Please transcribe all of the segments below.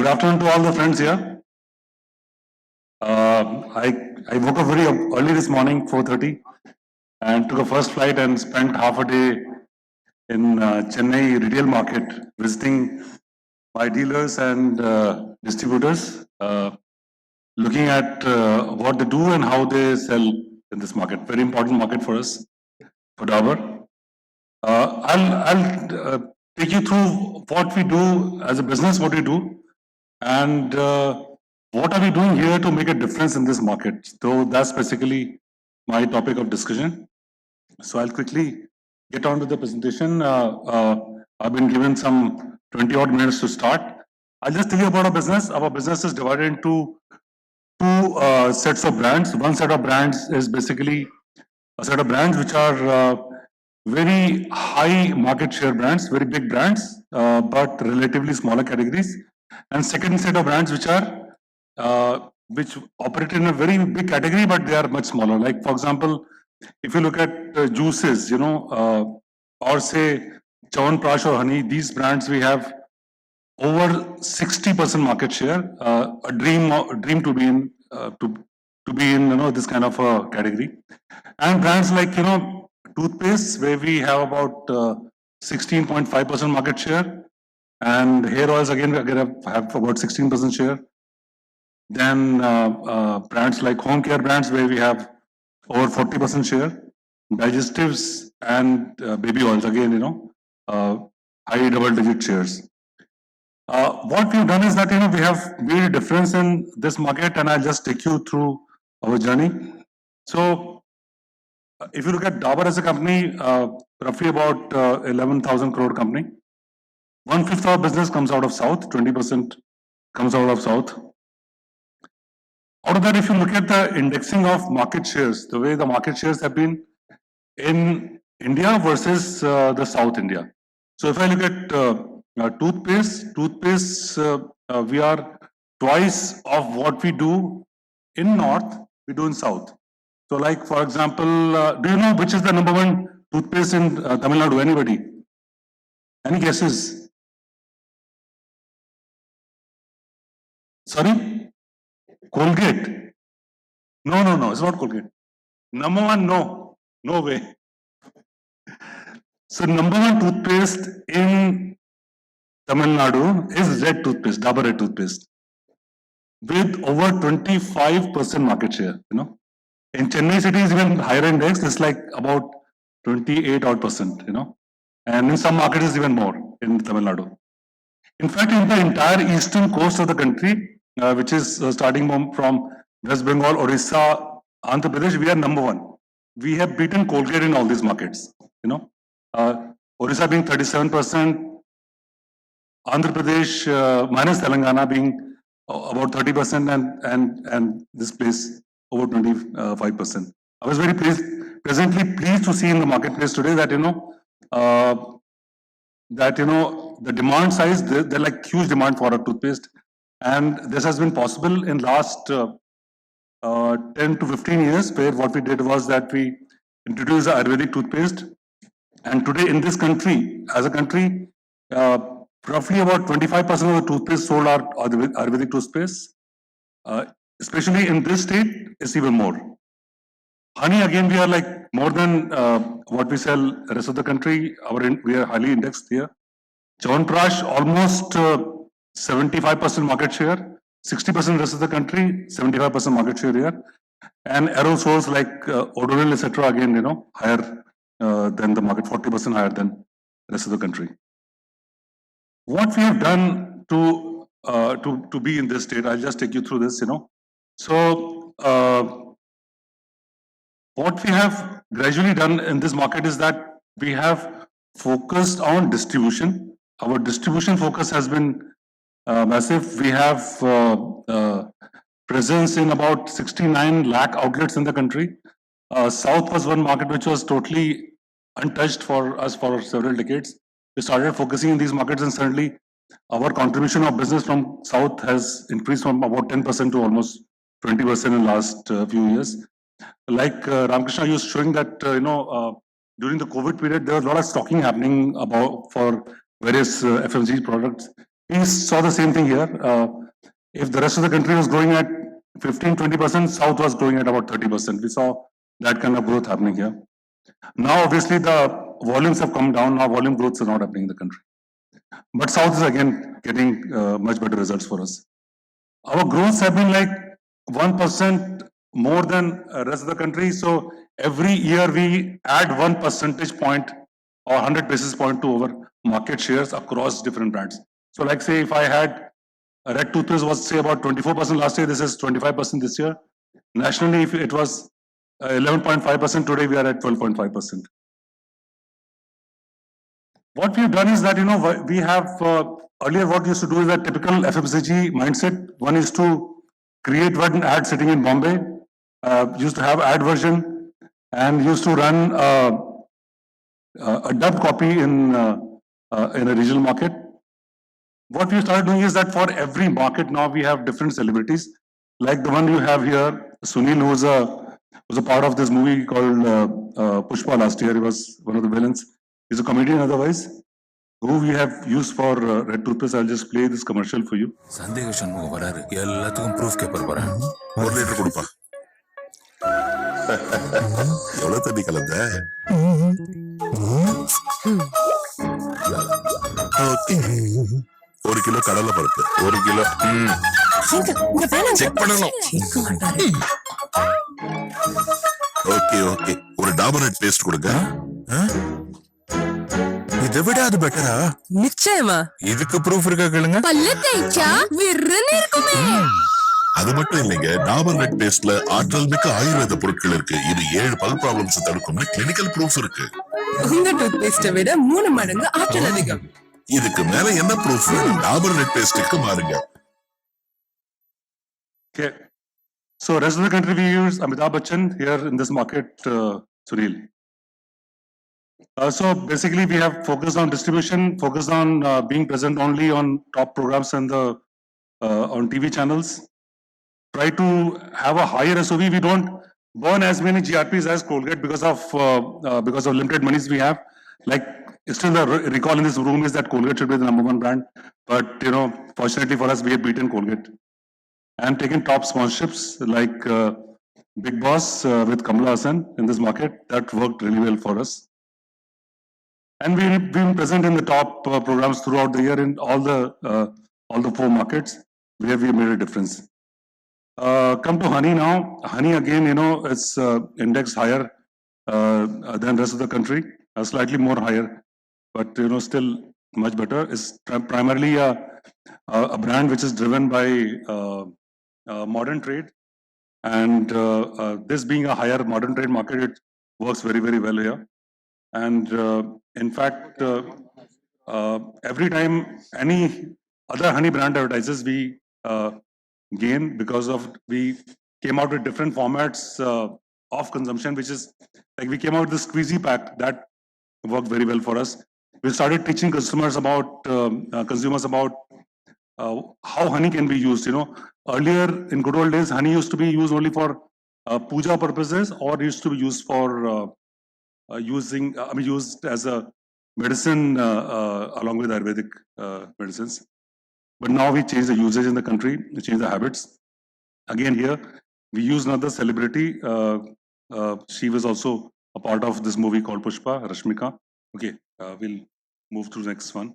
afternoon to all the friends here. I woke up very early this morning, 4:30, and took a first flight and spent half a day in Chennai retail market visiting my dealers and distributors, looking at what they do and how they sell in this market. Very important market for us, for Dabur. I'll take you through what we do as a business, what we do, and what are we doing here to make a difference in this market. So that's basically my topic of discussion. So I'll quickly get on to the presentation. I've been given some 20 odd minutes to start. I'll just tell you about our business. Our business is divided into two sets of brands. One set of brands is basically a set of brands which are very high market share brands, very big brands, but relatively smaller categories. And second set of brands which are which operate in a very big category, but they are much smaller. Like for example, if you look at juices, or say Chyawanprash or honey, these brands we have over 60% market share. A dream to be in to be in this kind of a category. And brands like toothpaste, where we have about 16.5% market share, and hair oils again we have about 16% share. Then brands like home care brands, where we have over 40% share. Digestives and baby oils again, high double-digit shares. What we've done is that we have made a difference in this market, and I'll just take you through our journey. So, if you look at Dabur as a company, roughly about 11,000 crore company. 1/5 of our business comes out of South, 20% comes out of South. Out of that, if you look at the indexing of market shares, the way the market shares have been in India versus the South India. So if I look at toothpaste, we are twice of what we do in North, we do in South. So like for example, do you know which is the number one toothpaste in Tamil Nadu? Anybody? Any guesses? Sorry? Colgate? No, it's not Colgate. Number one, no way. So number one toothpaste in Tamil Nadu is red toothpaste, Dabur red toothpaste, with over 25% market share. In Chennai city is even higher index. It's like about 28 odd percent. And in some markets is even more in Tamil Nadu. In fact, in the entire eastern coast of the country, which is starting from West Bengal, Orissa, Andhra Pradesh, we are number one. We have beaten Colgate in all these markets. Orissa being 37%, Andhra Pradesh minus Telangana being about 30%, and this place over 25%. I was very presently pleased to see in the marketplace today that the demand size, they're like huge demand for a toothpaste, and this has been possible in last 10 to 15 years, where what we did was that we introduced the Ayurvedic toothpaste, and today in this country, as a country, roughly about 25% of the toothpaste sold are Ayurvedic toothpaste. Especially in this state, it's even more. Honey, again, we are like more than what we sell the rest of the country. We are highly indexed here. Chyawanprash, almost 75% market share, 60% rest of the country, 75% market share here. And aerosols like Odonil, etc., again, higher than the market, 40% higher than the rest of the country. What we have done to be in this state, I'll just take you through this, So, what we have gradually done in this market is that we have focused on distribution. Our distribution focus has been massive. We have presence in about 69 lakh outlets in the country. South was one market which was totally untouched for us for several decades. We started focusing in these markets, and certainly our contribution of business from South has increased from about 10% to almost 20% in the last few years. Like Ramakrishna, you was showing that during the COVID period, there was a lot of stocking happening for various FMCG products. We saw the same thing here. If the rest of the country was growing at 15-20%, South was growing at about 30%. We saw that kind of growth happening here. Now, obviously, the volumes have come down. Now, volume growths are not happening in the country. But South is again getting much better results for us. Our growths have been like 1% more than rest of the country. So every year we add 1 percentage point or 100 basis point to our market shares across different brands. So like say if I had a red toothpaste was say about 24% last year, this is 25% this year. Nationally, if it was 11.5%, today we are at 12.5%. What we have done is that, we have earlier what we used to do is that typical FMCG mindset. One is to create one ad sitting in Bombay, used to have ad version and used to run a dubbed copy in a regional market. What we started doing is that for every market now we have different celebrities, like the one you have here, Sunil, who was a part of this movie called Pushpa last year. He was one of the villains. He's a comedian otherwise, who we have used for red toothpaste. I'll just play this commercial for you. சந்தேக சண்முகம் வராரு, எல்லாத்துக்கும் proof கேப்பர் போறேன். 1 litre கொடுப்பா. எவ்வளவு தண்ணி கலந்த? ஒரு kilo கடலை பருப்பு, 1 கிலோ. செக் பண்ணணும். ஓகே ஓகே, ஒரு டாபர் ரெட் பேஸ்ட் கொடுங்க. இதை விட அது பெட்டரா? நிச்சயமா. இதுக்கு ப்ரூஃப் இருக்கா கேளுங்க. பல்ல தேய்ச்சா விர்ருன்னு இருக்குமே. அது மட்டும் இல்லைங்க, டாபர் ரெட் பேஸ்ட்ல ஆற்றல் மிக்க ஆயுர்வேத பொருட்கள் இருக்கு. இது 7 பல் ப்ராப்ளம்ஸ் தடுக்கும்னு கிளினிக்கல் ப்ரூஃப் இருக்கு. உங்க டூத் பேஸ்ட விட 3 மடங்கு ஆற்றல் அதிகம். இதுக்கு மேல என்ன ப்ரூஃப்? டாபர் ரெட் பேஸ்ட்க்கு மாறுங்க. Okay. So rest of the country we use Amitabh Bachchan. Here in this market, Sunil. So basically we have focused on distribution, focused on being present only on top programs and on TV channels. Try to have a higher SOV. We don't burn as many GRPs as Colgate because of limited monies we have. Like still the recall in this room is that Colgate should be the #1 brand, but fortunately for us we have beaten Colgate and taken top sponsorships like Big Boss with Kamala Hassan in this market. That worked really well for us. And we've been present in the top programs throughout the year in all the 4 markets where we made a difference. Come to honey now. Honey again, it's indexed higher than rest of the country, slightly more higher, but still much better. It's primarily a brand which is driven by modern trade, and this being a higher modern trade market, it works very, very well here. And in fact, every time any other honey brand advertises, we gain because of we came out with different formats of consumption, which is like we came out with the squeezy pack that worked very well for us. We started teaching consumers about how honey can be used. Earlier in good old days, honey used to be used only for puja purposes, or used to be used for used as a medicine along with Ayurvedic medicines. But now we change the usage in the country, we change the habits. Again here, we use another celebrity. She was also a part of this movie called Pushpa, Rashmika. Okay, we'll move to the next one.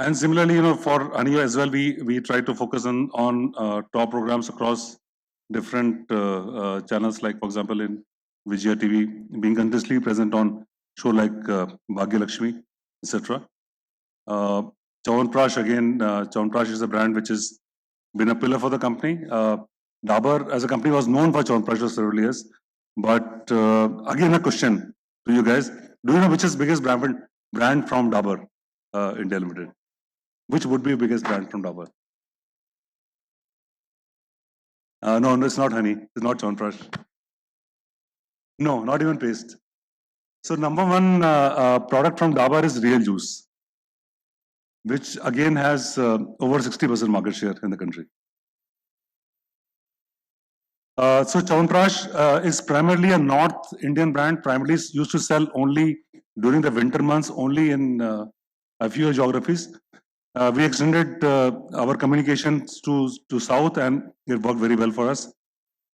And similarly, for honey as well, we try to focus on top programs across different channels, like for example in Vijaya TV, being continuously present on show like Bhagya Lakshmi, etc. Chyawanprash again, Chyawanprash is a brand which has been a pillar for the company. Dabur as a company was known for Chyawanprash for several years, but again a question to you guys: do you know which is biggest brand from Dabur India Limited? Which would be the biggest brand from Dabur? No, it's not honey. It's not Chyawanprash. No, not even paste. So #1 product from Dabur is Real Juice, which again has over 60% market share in the country. So Chyawanprash is primarily a North Indian brand, primarily used to sell only during the winter months, only in a few geographies. We extended our communications to South, and it worked very well for us.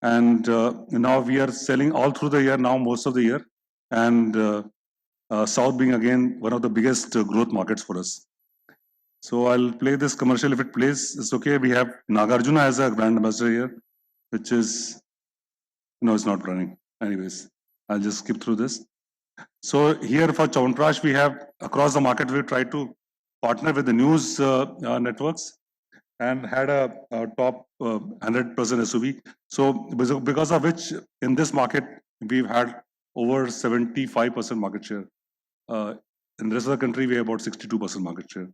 And now we are selling all through the year now, most of the year, and South being again one of the biggest growth markets for us. So I'll play this commercial if it plays. It's okay. We have Nagarjuna as a brand ambassador here, which is, no, it's not running. Anyways, I'll just skip through this. So here for Chyawanprash, we have across the market, we tried to partner with the news networks and had a top 100% SUV. So because of which in this market, we've had over 75% market share. In the rest of the country, we have about 62% market share.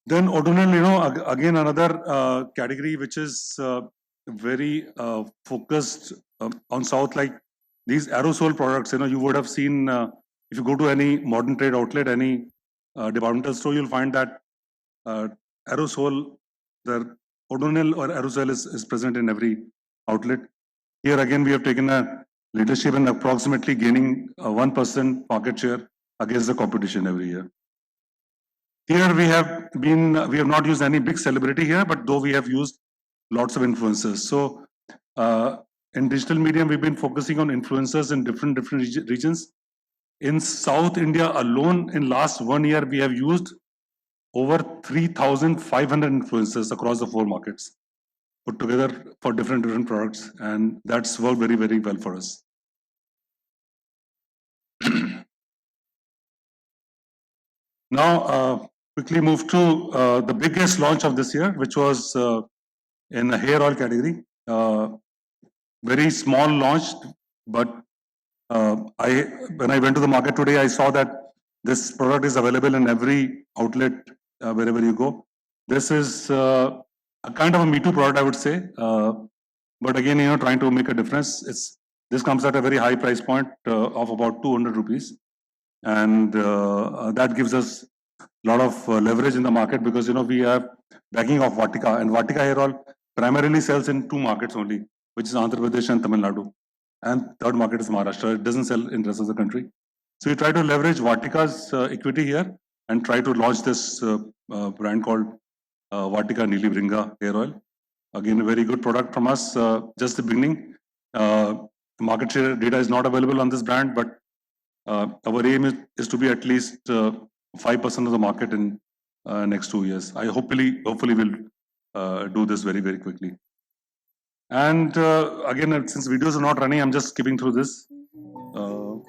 Then Odonil, again another category which is very focused on South, like these aerosol products. You would have seen if you go to any modern trade outlet, any departmental store, you'll find that aerosol, the Odonil or aerosol is present in every outlet. Here again, we have taken a leadership and approximately gaining 1% market share against the competition every year. Here we have not used any big celebrity here, but though we have used lots of influencers. So in digital media, we've been focusing on influencers in different regions. In South India alone, in last 1 year, we have used over 3,500 influencers across the 4 markets put together for different products, and that's worked very, very well for us. Now, quickly move to the biggest launch of this year, which was in the hair oil category. Very small launch, but when I went to the market today, I saw that this product is available in every outlet wherever you go. This is a kind of a Me Too product, I would say. But again, trying to make a difference. This comes at a very high price point of about 200 rupees. And that gives us a lot of leverage in the market because, we have backing of Vatika. And Vatika hair oil primarily sells in 2 markets only, which is Andhra Pradesh and Tamil Nadu. And third market is Maharashtra. It doesn't sell in the rest of the country. So we try to leverage Vatika's equity here and try to launch this brand called Vatika Neeli Bringa hair oil. Again, a very good product from us. Just the beginning. Market share data is not available on this brand, but our aim is to be at least 5% of the market in next 2 years. I hopefully will do this very, very quickly. And again, since videos are not running, I'm just skipping through this. You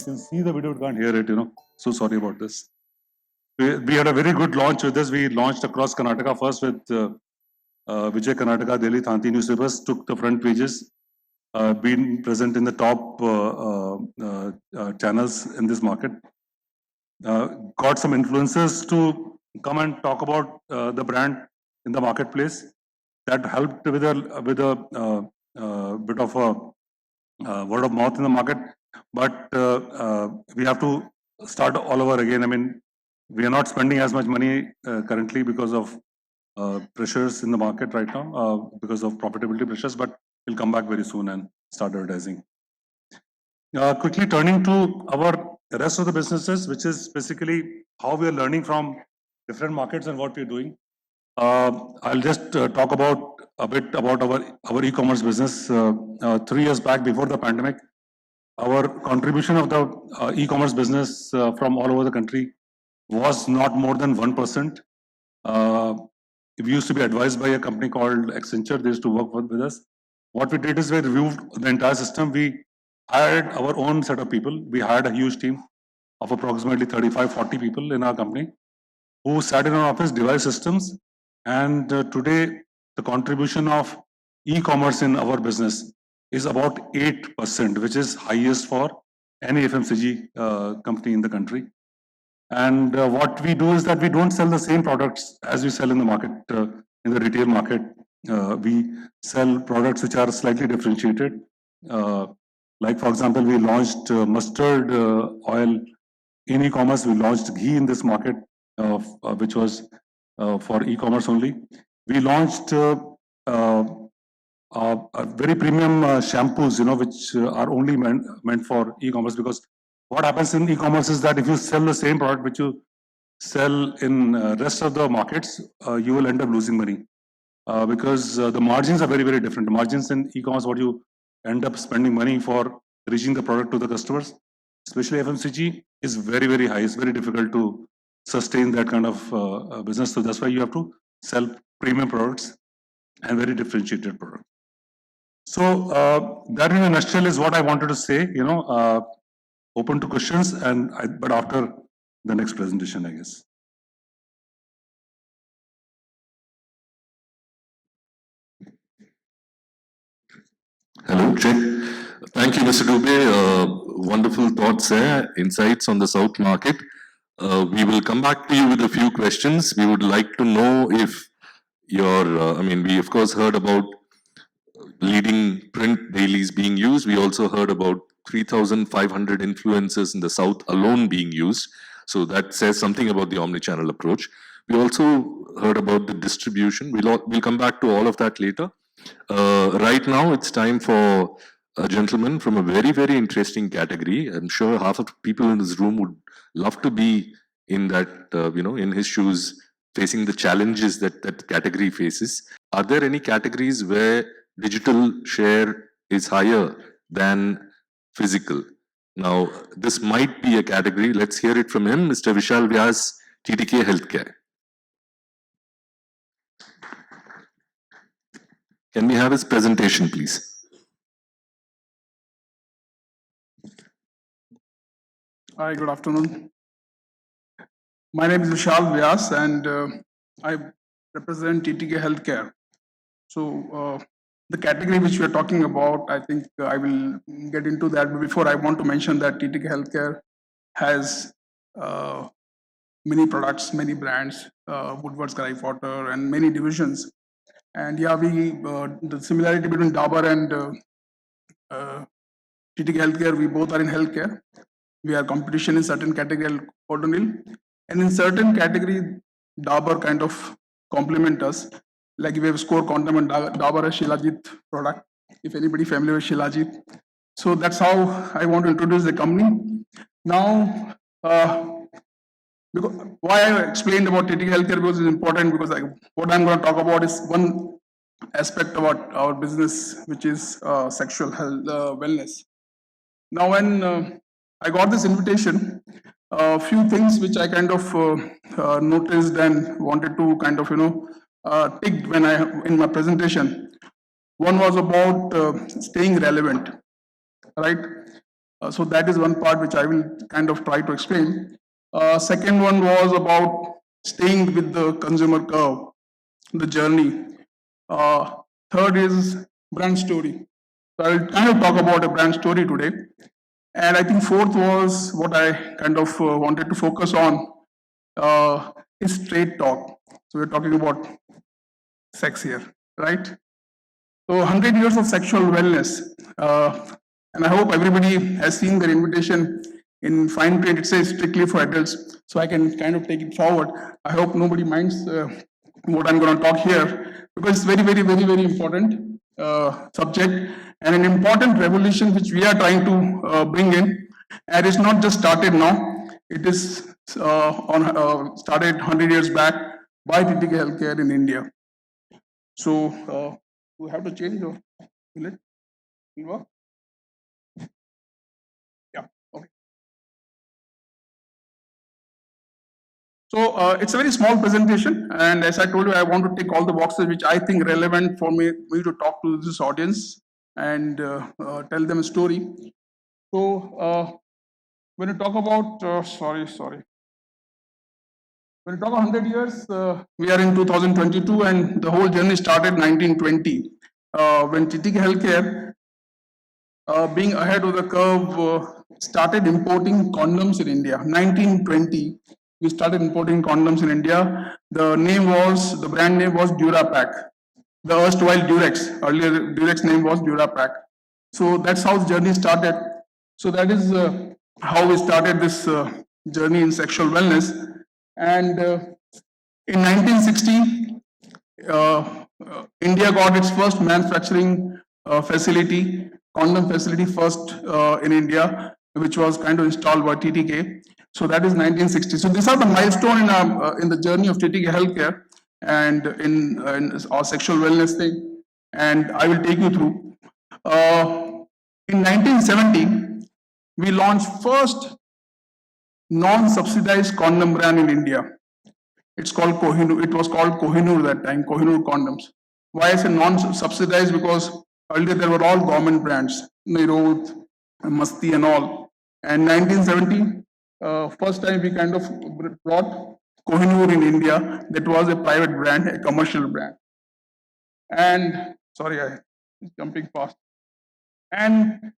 can see the video, but can't hear it, So sorry about this. We had a very good launch with this. We launched across Karnataka first with Vijay Karnataka, Delhi, Thanti newspapers, took the front pages, been present in the top channels in this market. Got some influencers to come and talk about the brand in the marketplace. That helped with a bit of a word of mouth in the market. But we have to start all over again. I mean, we are not spending as much money currently because of pressures in the market right now, because of profitability pressures, but we'll come back very soon and start advertising. Quickly turning to our rest of the businesses, which is basically how we are learning from different markets and what we're doing. I'll just talk about a bit about our e-commerce business. 3 years back, before the pandemic, our contribution of the e-commerce business from all over the country was not more than 1%. We used to be advised by a company called Accenture. They used to work with us. What we did is we reviewed the entire system. We hired our own set of people. We hired a huge team of approximately 35-40 people in our company who sat in our office, devised systems. And today, the contribution of e-commerce in our business is about 8%, which is highest for any FMCG company in the country. And what we do is that we don't sell the same products as we sell in the market, in the retail market. We sell products which are slightly differentiated. Like, for example, we launched mustard oil in e-commerce. We launched ghee in this market, which was for e-commerce only. We launched very premium shampoos, which are only meant for e-commerce because what happens in e-commerce is that if you sell the same product which you sell in rest of the markets, you will end up losing money because the margins are very, very different. The margins in e-commerce, what you end up spending money for reaching the product to the customers, especially FMCG, is very, very high. It's very difficult to sustain that kind of business. So that's why you have to sell premium products and very differentiated products. So that in a nutshell is what I wanted to say. Open to questions, but after the next presentation, I guess. Hello, check. Thank you, Mr. Dubey. Wonderful thoughts there, insights on the South market. We will come back to you with a few questions. We would like to know if we of course heard about leading print dailies being used. We also heard about 3,500 influencers in the South alone being used. So that says something about the omnichannel approach. We also heard about the distribution. We'll come back to all of that later. Right now, it's time for a gentleman from a very, very interesting category. I'm sure half of the people in this room would love to be in that, in his shoes, facing the challenges that that category faces. Are there any categories where digital share is higher than physical? Now, this might be a category. Let's hear it from him, Mr. Vishal Vyas, TTK Healthcare. Can we have his presentation, please? Hi, good afternoon. My name is Vishal Vyas and I represent TTK Healthcare. So the category which we are talking about, I think I will get into that. But before, I want to mention that TTK Healthcare has many products, many brands, Woodward's Water, and many divisions. And yeah, the similarity between Dabur and TTK Healthcare, we both are in healthcare. We are competition in certain category, and in certain category, Dabur kind of complement us. Like we have Score Quantum and Dabur as Shilajit product. If anybody familiar with Shilajit, so that's how I want to introduce the company. Now, because why I explained about TTK Healthcare because it's important because what I'm going to talk about is one aspect about our business, which is sexual health, wellness. Now, when I got this invitation, a few things which I kind of noticed and wanted to kind of tick when in my presentation. One was about staying relevant, right? So that is one part which I will kind of try to explain. Second one was about staying with the consumer curve, the journey. Third is brand story. So I will kind of talk about a brand story today. And I think fourth was what I kind of wanted to focus on is straight talk. So we're talking about sex here, right? So 100 years of sexual wellness. And I hope everybody has seen their invitation in fine print. It says strictly for adults. So I can kind of take it forward. I hope nobody minds what I'm going to talk here because it's very, very, very, very important subject and an important revolution which we are trying to bring in. And it's not just started now. It is started 100 years back by TTK Healthcare in India. So we have to change or will it work? Yeah, okay. So it's a very small presentation, and as I told you, I want to tick all the boxes which I think relevant for me to talk to this audience and tell them a story. So when you talk about, when you talk 100 years, we are in 2022 and the whole journey started 1920 when TTK Healthcare, being ahead of the curve, started importing condoms in India. 1920, we started importing condoms in India. The brand name was Durapack. The erstwhile Durex, earlier Durex name was Durapack. So that's how the journey started. So that is how we started this journey in sexual wellness. And in 1960, India got its first manufacturing facility, condom facility first in India. which was kind of installed by TTK. So that is 1960. So these are the milestones in the journey of TTK Healthcare and in our sexual wellness thing. And I will take you through. In 1970, we launched first non-subsidized condom brand in India. It's called Kohinoor. It was called Kohinoor that time, Kohinoor condoms. Why I say non-subsidized? Because earlier there were all government brands, Nirod, Masti and all. And 1970, first time we kind of brought Kohinoor in India. That was a private brand, a commercial brand. And sorry, I'm jumping fast. And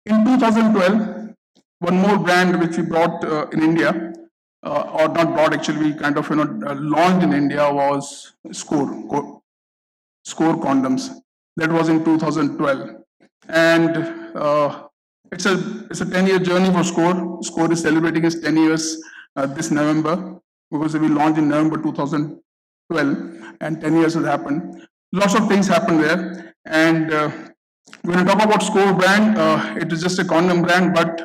in 2012, one more brand which we brought in India, or not brought actually, we kind of launched in India was Score condoms. That was in 2012, and it's a 10-year journey for Score. Score is celebrating its 10 years this November, because we launched in November 2012, and 10 years has happened. Lots of things happened there, and when we talk about Score brand, it is just a condom brand, but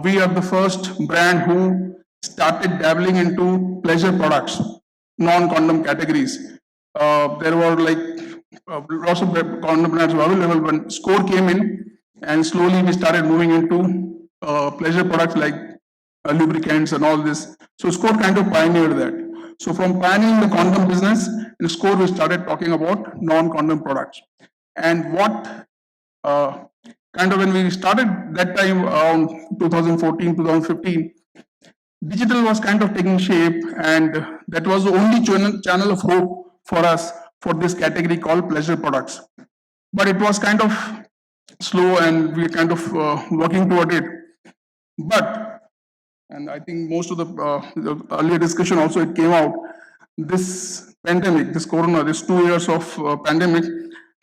we are the first brand who started dabbling into pleasure products, non-condom categories. There were like lots of condom brands were available when Score came in, and slowly we started moving into pleasure products like lubricants and all this. So Score kind of pioneered that. So from pioneering the condom business, in Score we started talking about non-condom products. And what kind of when we started that time around 2014, 2015, digital was kind of taking shape, and that was the only channel of hope for us for this category called pleasure products. But it was kind of slow, and we are kind of working toward it. But, and I think most of the earlier discussion also it came out, this pandemic, this corona, this 2 years of pandemic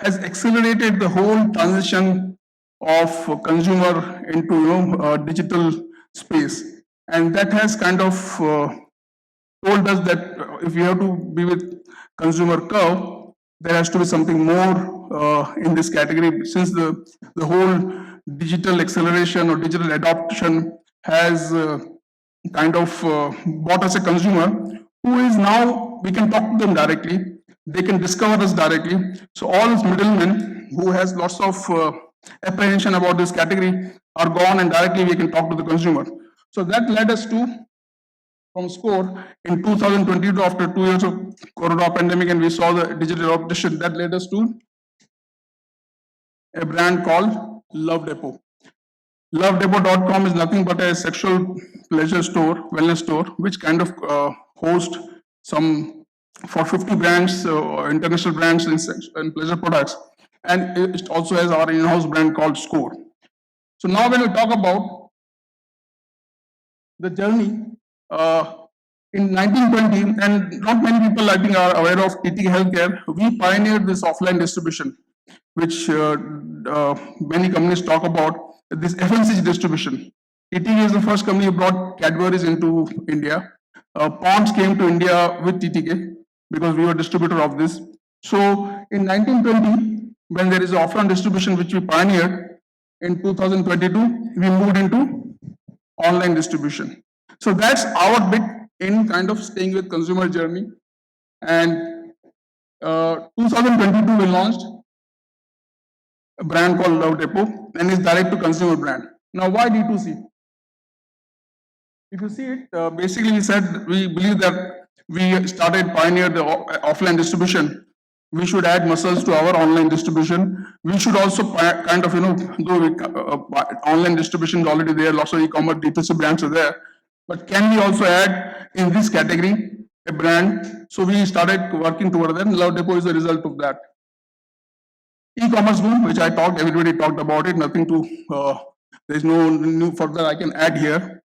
has accelerated the whole transition of consumer into digital space, and that has kind of told us that if we have to be with consumer curve, there has to be something more in this category, since the whole digital acceleration or digital adoption has kind of bought us a consumer who is now, we can talk to them directly, they can discover us directly. So all these middlemen who has lots of apprehension about this category are gone, and directly we can talk to the consumer. So that led us to, from Score in 2022, after 2 years of corona pandemic, and we saw the digital adoption, that led us to a brand called Love Depot. LoveDepot.com is nothing but a sexual pleasure store, wellness store, which kind of hosts some for 50 brands, international brands in pleasure products, and it also has our in-house brand called Score. So now when we talk about the journey, in 1920, and not many people I think are aware of TTK Healthcare, we pioneered this offline distribution, which many companies talk about, this FMCG distribution. TTK is the first company who brought Cadbury's into India. Ponds came to India with TTK because we were distributor of this. So in 1920, when there is offline distribution which we pioneered, in 2022, we moved into online distribution. So that's our bit in kind of staying with consumer journey. And 2022, we launched a brand called Love Depot, and it's direct to consumer brand. Now, why D2C? If you see it, basically we said we believe that we started pioneer the offline distribution. We should add muscles to our online distribution. We should also kind of, though online distribution is already there, lots of e-commerce D2C brands are there, but can we also add in this category a brand? So we started working toward that, and Love Depot is a result of that. E-commerce boom, which I talked, everybody talked about it, nothing to, there's no new further I can add here.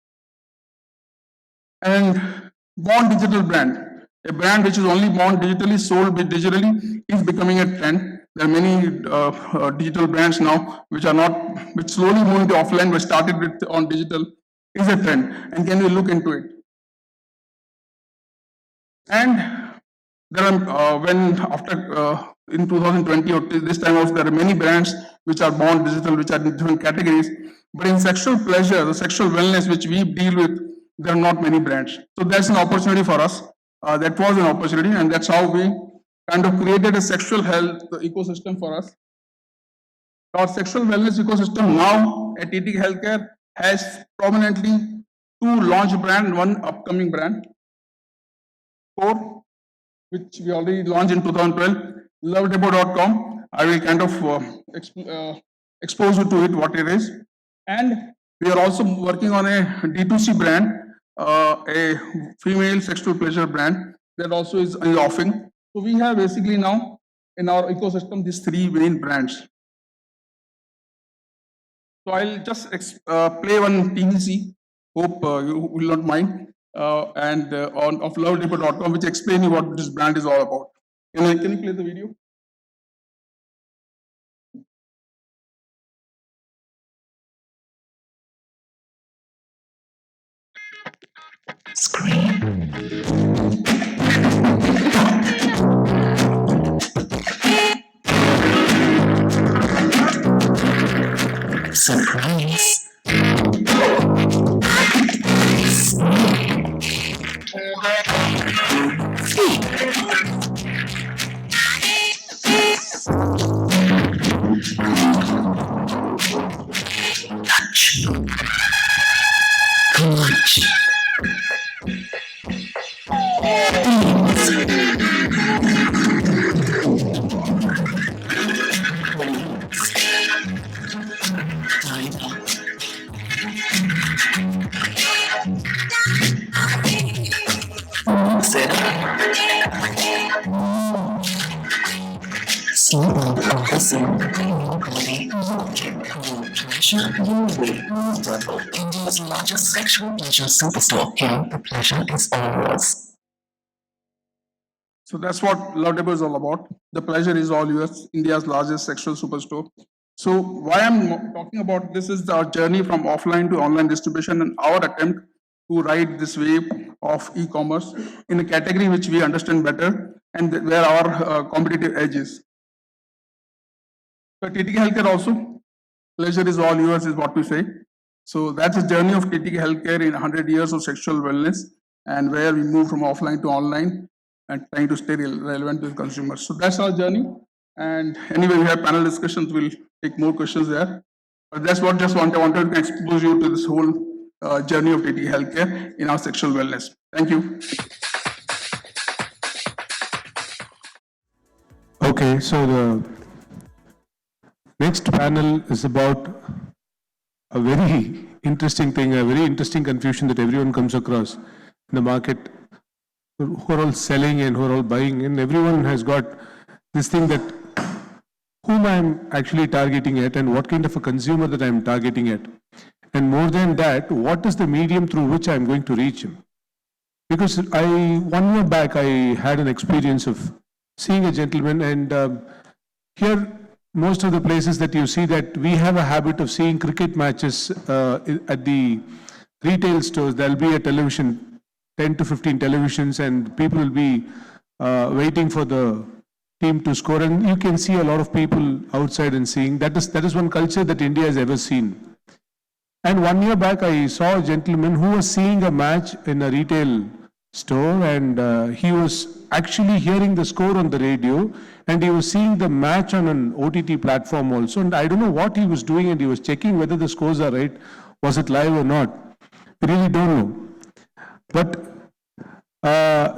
And born digital brand, a brand which is only born digitally, sold digitally, is becoming a trend. There are many digital brands now which are not, which slowly moving to offline, but started with on digital, is a trend. And can we look into it? And there are, when after in 2020 or till this time of, there are many brands which are born digital, which are in different categories. But in sexual pleasure, the sexual wellness which we deal with, there are not many brands. So that's an opportunity for us. That was an opportunity, and that's how we kind of created a sexual health ecosystem for us. Our sexual wellness ecosystem now at TTK Healthcare has prominently 2 launch brand, 1 upcoming brand. 4, which we already launched in 2012, lovedabur.com. I will kind of expose you to it, what it is. And we are also working on a D2C brand, a female sexual pleasure brand that also is offering. So we have basically now in our ecosystem these 3 main brands. So I'll just play one TVC. Hope you will not mind. And on of lovedabur.com, which explain you what this brand is all about. Can you play the video? Surprise. Touch. Clutch. India's largest sexual pleasure superstore. Here, the pleasure is all yours. So that's what Lovedabur is all about. The pleasure is all yours, India's largest sexual superstore. So why I'm talking about this is our journey from offline to online distribution and our attempt to ride this wave of e-commerce in a category which we understand better and where our competitive edge is. So TTK Healthcare also, pleasure is all yours is what we say. So that's the journey of TTK Healthcare in 100 years of sexual wellness and where we move from offline to online and trying to stay relevant to consumers. So that's our journey. And anyway, we have panel discussions. We'll take more questions there. But that's what I wanted to expose you to this whole journey of TTK Healthcare in our sexual wellness. Thank you. Okay, so the next panel is about a very interesting thing, a very interesting confusion that everyone comes across in the market, who are all selling and who are all buying, and everyone has got this thing that whom I'm actually targeting at and what kind of a consumer that I'm targeting at. And more than that, what is the medium through which I'm going to reach him? Because 1 year back, I had an experience of seeing a gentleman, and here, most of the places that you see that we have a habit of seeing cricket matches at the retail stores. There'll be a television, 10 to 15 televisions, and people will be waiting for the team to score. And you can see a lot of people outside and seeing. That is one culture that India has ever seen. And 1 year back, I saw a gentleman who was seeing a match in a retail store, and he was actually hearing the score on the radio, and he was seeing the match on an OTT platform also. And I don't know what he was doing, and he was checking whether the scores are right, was it live or not. We really don't know. But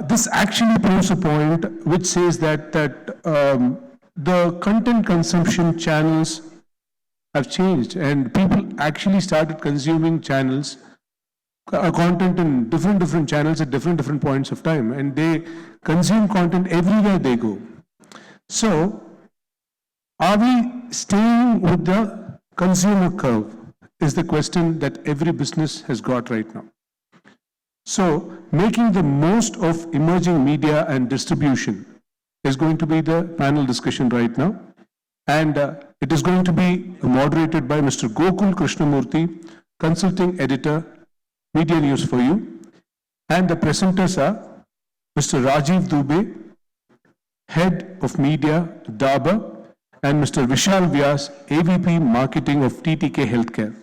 this actually proves a point which says that the content consumption channels have changed, and people actually started consuming channels, content in different channels at different points of time, and they consume content everywhere they go. So, are we staying with the consumer curve is the question that every business has got right now. So, making the most of emerging media and distribution is going to be the panel discussion right now. And it is going to be moderated by Mr. Gokul Krishnamoorthy, Consulting Editor, Media News for You. And the presenters are Mr. Rajiv Dubey, Head of Media, Dabur, and Mr. Vishal Vyas, AVP Marketing of TTK Healthcare.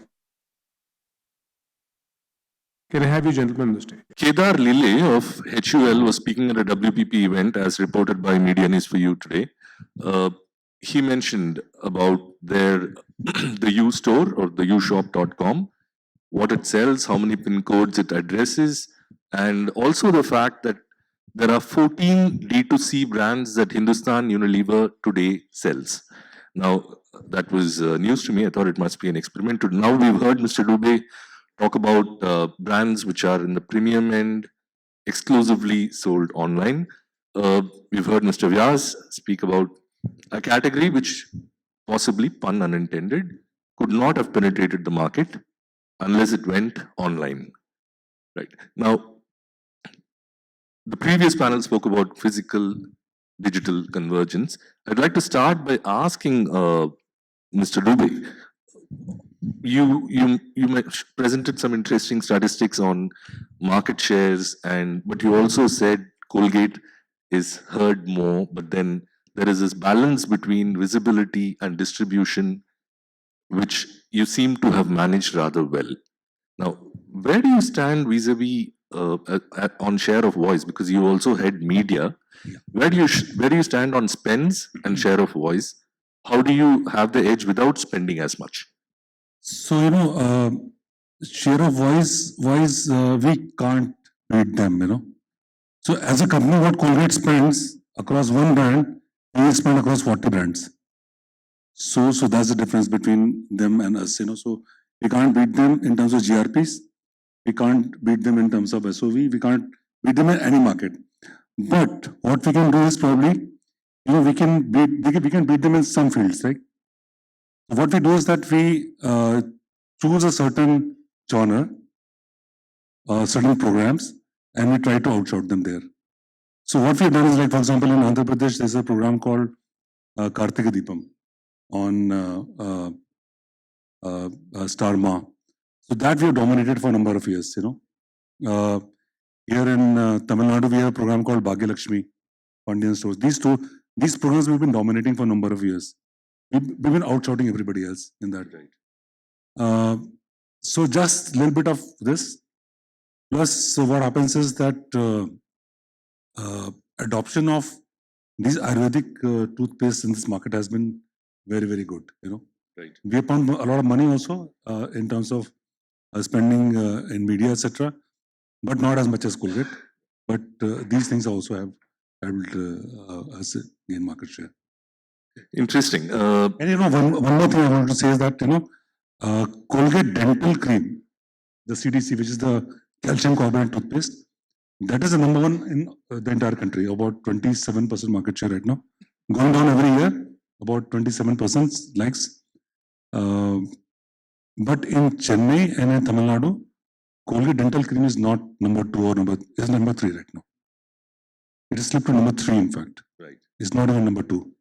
Can I have you gentlemen on the stage? Kedar Lille of HUL was speaking at a WPP event as reported by Media News for You today. He mentioned about their the U store or the ushop.com, what it sells, how many pin codes it addresses, and also the fact that there are 14 D2C brands that Hindustan Unilever today sells. Now, that was news to me. I thought it must be an experiment. Now we've heard Mr. Dubey talk about brands which are in the premium end, exclusively sold online. We've heard Mr. Vyas speak about a category which possibly, pun unintended, could not have penetrated the market unless it went online. Right. Now, the previous panel spoke about physical digital convergence. I'd like to start by asking Mr. Dubey, you presented some interesting statistics on market shares, but you also said Colgate is heard more, but then there is this balance between visibility and distribution, which you seem to have managed rather well. Now, where do you stand vis-a-vis on share of voice? Because you also head media. Where do you stand on spends and share of voice? How do you have the edge without spending as much? So, share of voice, we can't beat them, So, as a company, what Colgate spends across one brand, we spend across 40 brands. So that's the difference between them and us, So, we can't beat them in terms of GRPs. We can't beat them in terms of SOV. We can't beat them in any market. But what we can do is probably, we can beat them in some fields, right? What we do is that we choose a certain genre, certain programs, and we try to outshout them there. So what we've done is, like, for example, in Andhra Pradesh, there's a program called Kartika Deepam on Star Ma. So that we have dominated for a number of years, Here in Tamil Nadu, we have a program called Bhagya Lakshmi, Pandian stores. These programs we've been dominating for a number of years. We've been outshouting everybody else in that. Right. So just a little bit of this. Plus, so what happens is that adoption of these Ayurvedic toothpaste in this market has been very, very good, Right. We have found a lot of money also in terms of spending in media, etc., but not as much as Colgate. But these things also have helped us gain market share. Interesting. And one more thing I want to say is that Colgate Dental Cream, the CDC, which is the calcium carbonate toothpaste, that is the number one in the entire country. About 27% market share right now, going down every year. About 27% lakhs. But in Chennai and in Tamil Nadu, Colgate Dental Cream is not number 2 or is number 3 right now. It is slipped to number 3, in fact. Right. It's not even number 2.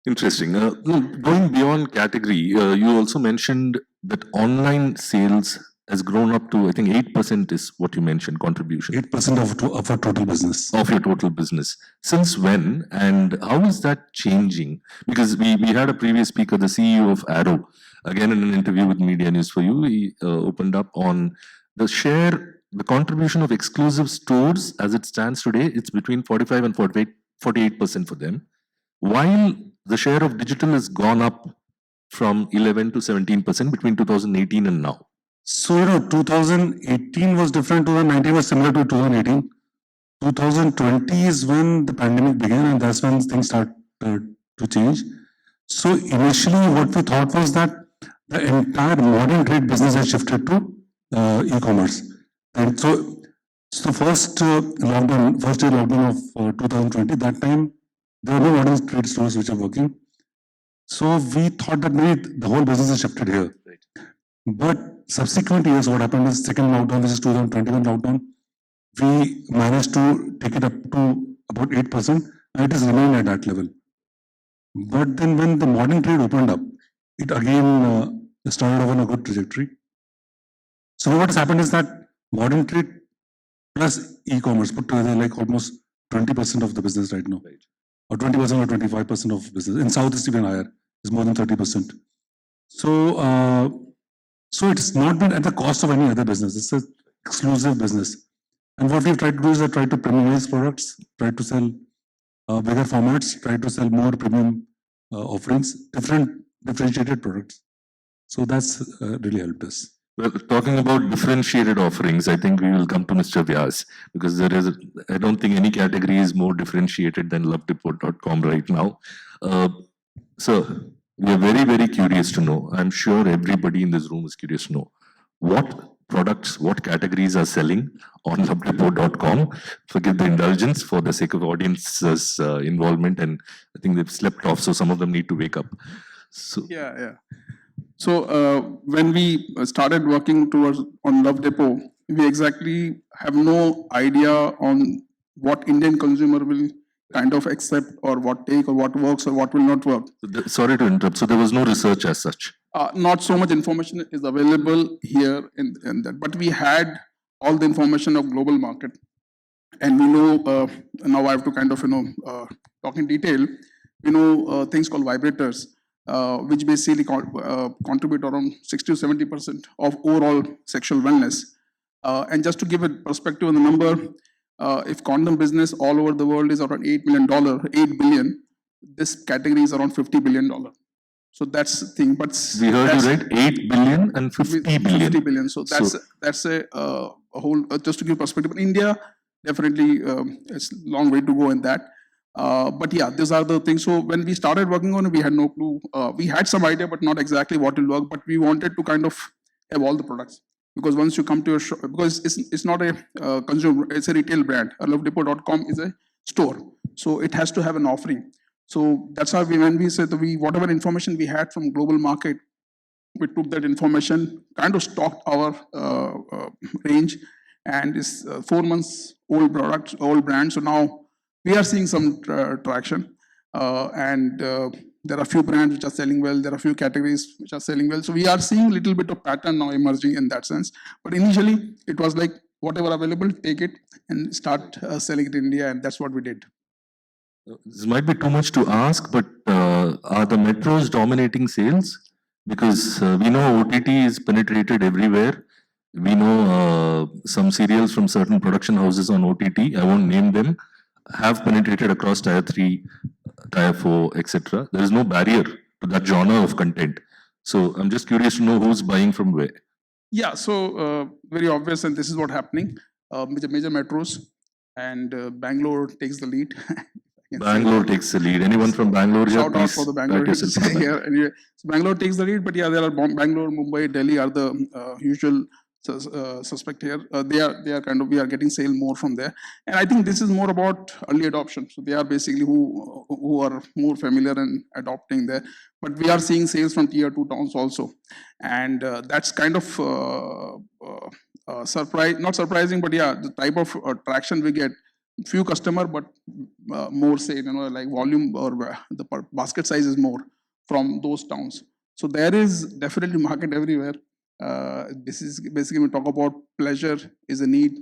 Interesting. Going beyond category, you also mentioned that online sales has grown up to, I think, 8% is what you mentioned, contribution. 8% of our total business. Of your total business. Since when, and how is that changing? Because we had a previous speaker, the CEO of Arrow, again in an interview with Media News for You, he opened up on the share, the contribution of exclusive stores as it stands today. It's between 45 and 48% for them, while the share of digital has gone up from 11 to 17% between 2018 and now. So, 2018 was different, 2019 was similar to 2018. 2020 is when the pandemic began, and that's when things started to change. So, initially, what we thought was that the entire modern trade business has shifted to e-commerce. And so first day lockdown of 2020, that time, there were no modern trade stores which are working. So, we thought that maybe the whole business has shifted here. Right. But subsequent years, what happened is second lockdown, which is 2021 lockdown, we managed to take it up to about 8%, and it has remained at that level. But then when the modern trade opened up, it again started on a good trajectory. So what has happened is that modern trade plus e-commerce put together like almost 20% of the business right now. Right. or 20% or 25% of business. In South, it's even higher. It's more than 30%. So it's not been at the cost of any other business. It's an exclusive business. And what we've tried to do is try to premiumize products, try to sell bigger formats, try to sell more premium offerings, differentiated products. So that's really helped us. Well, talking about differentiated offerings, I think we will come to Mr. Vyas because I don't think any category is more differentiated than lovedepot.com right now. Sir, we are very, very curious to know. I'm sure everybody in this room is curious to know what products, what categories are selling on lovedepot.com. Forgive the indulgence for the sake of audience's involvement, and I think they've slept off, so some of them need to wake up. So, Yeah. So when we started working towards on Love Depot, we exactly have no idea on what Indian consumer will kind of accept or what take or what works or what will not work. sorry to interrupt. So there was no research as such. Not so much information is available here in that, but we had all the information of global market, and we know now I have to kind of talk in detail. We know things called vibrators, which basically contribute around 60 to 70% of overall sexual wellness. And just to give a perspective on the number, if condom business all over the world is around $8 billion, this category is around $50 billion. So that's the thing. But we heard you right, 8 billion and 50 billion. 50 billion. So that's a whole, just to give perspective. In India, definitely it's a long way to go in that. But yeah, these are the things. So when we started working on it, we had no clue. We had some idea, but not exactly what will work. But we wanted to kind of have all the products. Because once you come to a shop, because it's not a consumer, it's a retail brand. Lovedepot.com is a store. So it has to have an offering. So that's how when we said whatever information we had from global market, we took that information, kind of stocked our range, and it's 4 months old products, old brand. So now we are seeing some traction, and there are a few brands which are selling well. There are a few categories which are selling well. So we are seeing a little bit of pattern now emerging in that sense. But initially, it was like whatever available, take it and start selling it in India, and that's what we did. This might be too much to ask, but are the metros dominating sales? Because we know OTT is penetrated everywhere. We know some serials from certain production houses on OTT, I won't name them, have penetrated across tier 3, tier 4, etc. There is no barrier to that genre of content. So I'm just curious to know who's buying from where. Yeah, so very obvious, and this is what's happening. Major metros, and Bangalore takes the lead. Bangalore takes the lead. Anyone from Bangalore here? Shout out for the Bangalore here. Anyway, so Bangalore takes the lead, but yeah, there are Bangalore, Mumbai, Delhi are the usual suspect here. We are getting sale more from there, and I think this is more about early adoption. So they are basically who are more familiar and adopting there. But we are seeing sales from tier 2 towns also, and that's kind of not surprising, but yeah, the type of traction we get. Few customer, but more say, like volume or the basket size is more from those towns. So there is definitely market everywhere. This is basically we talk about pleasure is a need,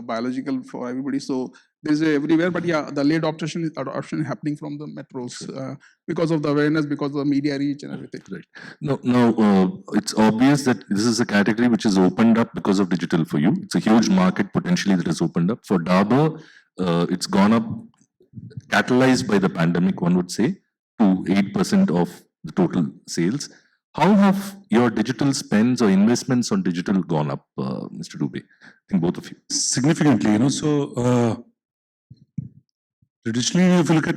biological for everybody. So there's everywhere, but yeah, the late adoption is happening from the metros because of the awareness, because of the media reach and everything. Right. No, it's obvious that this is a category which is opened up because of digital for you. It's a huge market potentially that is opened up. For Dabur, it's gone up, catalyzed by the pandemic, one would say, to 8% of the total sales. How have your digital spends or investments on digital gone up, Mr. Dubey? I think both of you. Significantly, so traditionally, if you look at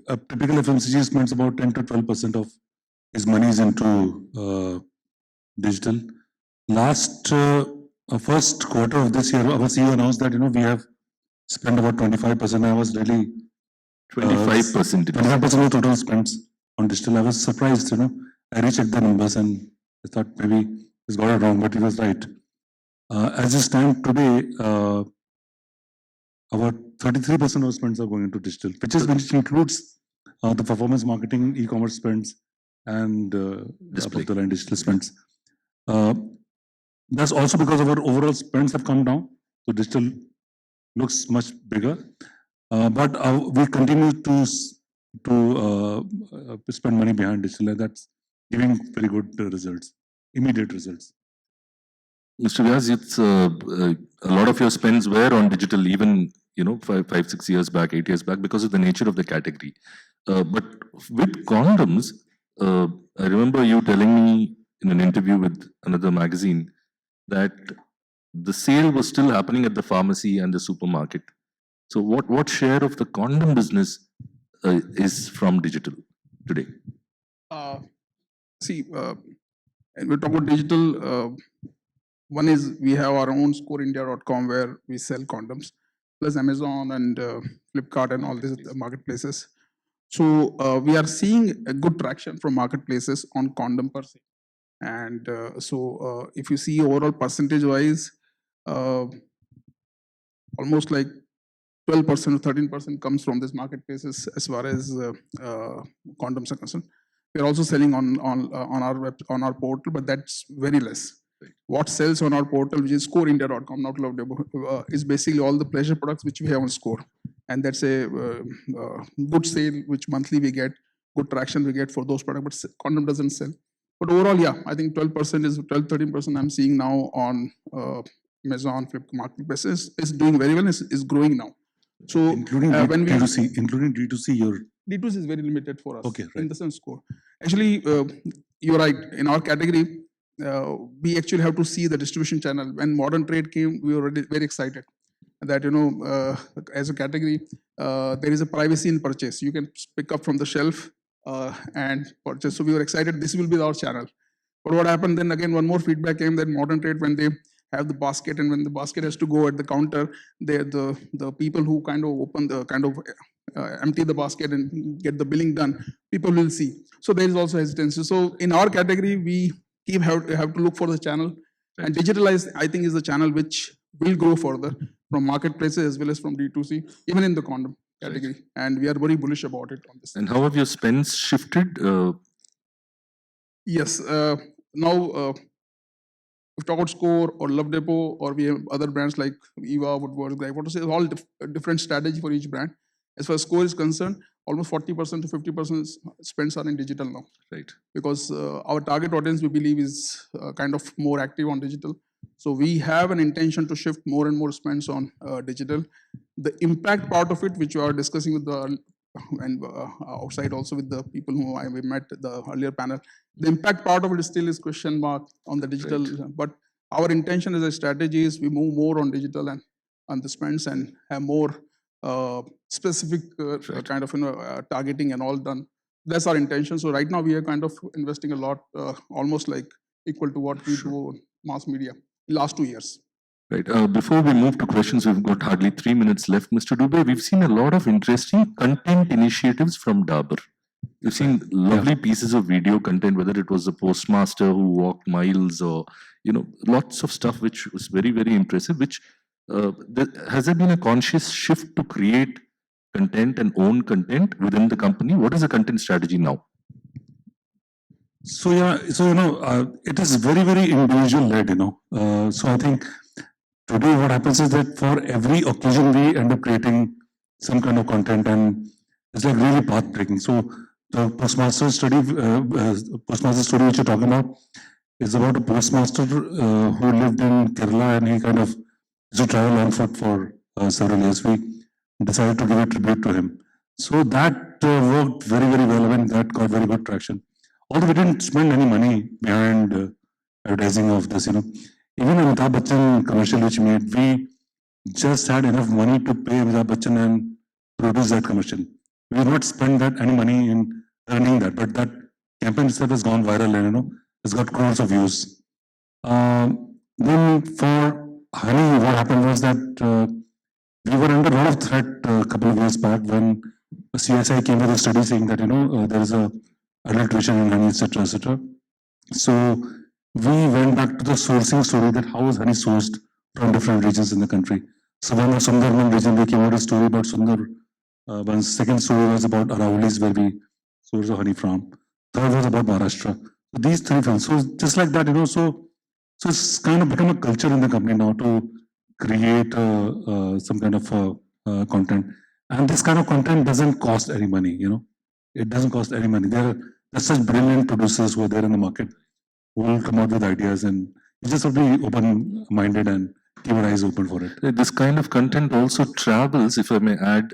a typical FMCG spends about 10 to 12% of his money is into digital. Last first quarter of this year, our CEO announced that we have spent about 25%. I was really 25%. 25% of total spends on digital. I was surprised, I rechecked the numbers and I thought maybe he's got it wrong, but he was right. As it stands today, about 33% of spends are going into digital, which includes the performance marketing, e-commerce spends, and above the line digital spends. That's also because our overall spends have come down, so digital looks much bigger. But we continue to to spend money behind digital, and that's giving very good results, immediate results. Mr. Vyas, it's a lot of your spends were on digital, even 5, 6 years back, 8 years back, because of the nature of the category. But with condoms, I remember you telling me in an interview with another magazine that the sale was still happening at the pharmacy and the supermarket. So, what share of the condom business is from digital today? See, and we talk about digital. One is we have our own scoreindia.com where we sell condoms, plus Amazon and Flipkart and all these marketplaces. So we are seeing a good traction from marketplaces on condom per se. And so if you see overall percentage wise, almost like 12% or 13% comes from these marketplaces as far as condoms are concerned. We're also selling on our portal, but that's very less. What sells on our portal, which is scoreindia.com, not Love Dabur, is basically all the pleasure products which we have on Score, and that's a good sale which monthly we get, good traction we get for those products. But condom doesn't sell. But overall, yeah, I think 12% is 13% I'm seeing now on Amazon, Flipkart marketplaces is doing very well. Is growing now. So including when we D2C, including D2C, your D2C is very limited for us. Okay, right. In the sense Score. Actually, you're right. In our category, we actually have to see the distribution channel. When modern trade came, we were very excited that as a category, there is a privacy in purchase. You can pick up from the shelf and purchase. So we were excited. This will be our channel. But what happened then again? One more feedback came that modern trade, when they have the basket, and when the basket has to go at the counter, the people who kind of open the empty the basket and get the billing done, people will see. So there is also hesitancy. So in our category, we have to look for the channel, and digitalized, I think, is the channel which will grow further from marketplaces as well as from D2C, even in the condom category. And we are very bullish about it on this. And how have your spends shifted? Yes. Now, if talk about Score or Love Depot, or we have other brands like Eva, Woodward, Grey, what to say, all different strategy for each brand. As far as Score is concerned, almost 40% to 50% spends are in digital now. Right. Because our target audience, we believe, is kind of more active on digital. So we have an intention to shift more and more spends on digital. The impact part of it, which we are discussing with the and outside also with the people who we met the earlier panel, the impact part of it still is question mark on the digital. Right. But our intention as a strategy is we move more on digital and on the spends and have more specific kind of targeting and all done. That's our intention. So right now we are kind of investing a lot, almost like equal to what we do on mass media in last 2 years. Right. Before we move to questions, we've got hardly 3 minutes left. Mr. Dubey, we've seen a lot of interesting content initiatives from Dabur. We've seen lovely pieces of video content, whether it was the postmaster who walked miles, or lots of stuff which was very, very impressive. Which has there been a conscious shift to create content and own content within the company? What is the content strategy now? So it is very, very individual led. So I think today what happens is that for every occasion we end up creating some kind of content, and it's like really path breaking. So the postmaster story which you're talking about is about a postmaster who lived in Kerala, and he kind of used to travel on foot for several years. We decided to give a tribute to him. So that worked very, very well. I mean, that got very good traction. Although we didn't spend any money behind advertising of this, Even Amitabh Bachchan commercial which we made, we just had enough money to pay Amitabh Bachchan and produce that commercial. We did not spend any money in earning that, but that campaign itself has gone viral and it's got crores of views. Then for honey, what happened was that we were under a lot of threat a couple of years back when CSI came with a study saying that there is a adulteration in honey, etc., etc. So we went back to the sourcing story, that how is honey sourced from different regions in the country. So one was Sundarban region, we came out a story about Sundar. One second story was about Aravali's, where we source the honey from. Third was about Maharashtra. So these three films. So just like that, so it's kind of become a culture in the company now to create some kind of content. And this kind of content doesn't cost any money, It doesn't cost any money. There's such brilliant producers who are there in the market who will come out with ideas, and you just have to be open-minded and keep your eyes open for it. This kind of content also travels, if I may add,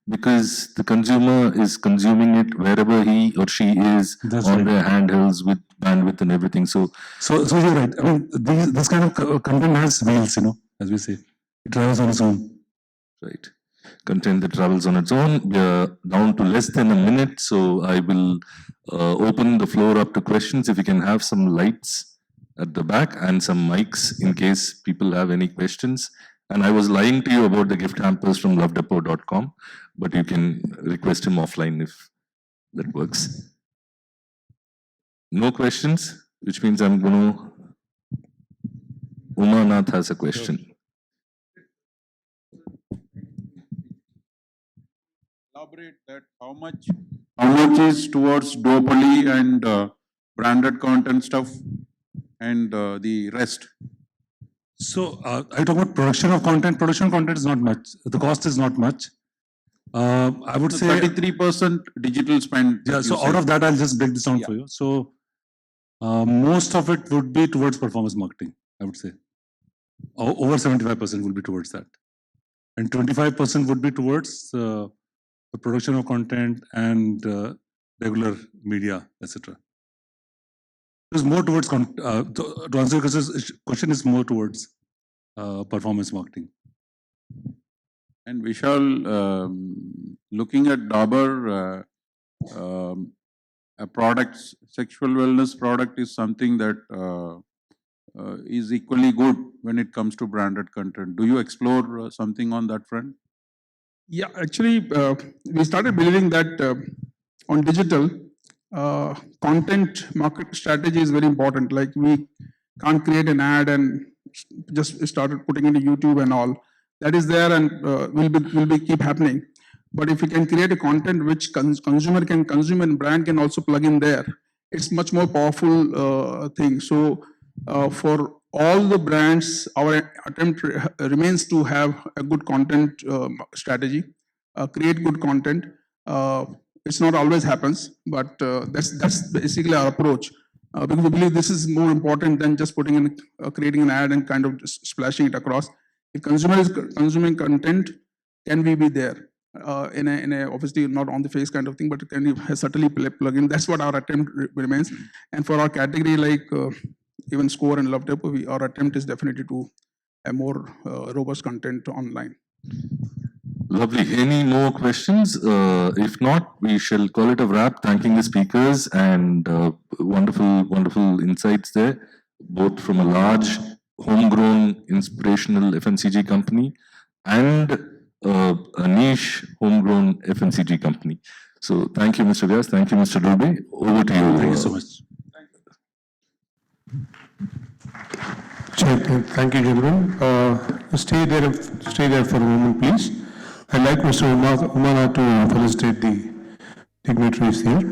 because the consumer is consuming it wherever he or she is That's on right. their handhelds with bandwidth and everything. So So you're right. I mean, this kind of content has wheels, as we say. It travels on its own. right, content that travels on its own. We are down to less than a minute, so I will open the floor up to questions. If you can have some lights at the back and some mics in case people have any questions. And I was lying to you about the gift hampers from lovedepot.com, but you can request him offline if that works. No questions, which means I'm going to. Umanath has a question. Elaborate that how much is towards duopoly and branded content stuff and the rest. So I talk about production of content. Production content is not much. The cost is not much. I would say 33% digital spend. Yeah. So out of that, I'll just break this down for you. So most of it would be towards performance marketing. I would say over 75% will be towards that, and 25% would be towards the production of content and regular media, etc. It's more towards to answer your question is more towards performance marketing. And Vishal, looking at Dabur, a product, sexual wellness product is something that is equally good when it comes to branded content. Do you explore something on that front? Yeah, actually, we started believing that on digital, content market strategy is very important. Like we can't create an ad and just started putting into YouTube and all. That is there and will be keep happening. But if you can create a content which consumer can consume and brand can also plug in there, it's much more powerful thing. So for all the brands, our attempt remains to have a good content strategy, create good content. It's not always happens, but that's basically our approach. Because we believe this is more important than just putting in, creating an ad and kind of just splashing it across. If consumer is consuming content, can we be there in a obviously not on the face kind of thing, but can you certainly plug in? That's what our attempt remains. And for our category like even Score and Love Depot, our attempt is definitely to have more robust content online. Lovely. Any more questions? If not, we shall call it a wrap. Thanking the speakers and wonderful insights there, both from a large homegrown inspirational FMCG company and a niche homegrown FMCG company. So thank you, Mr. Vyas. Thank you, Mr. Dubey. Over to you. Thank you so much. Thank you, gentlemen. Stay there for a moment, please. I'd like Mr. Umana to felicitate the dignitaries here.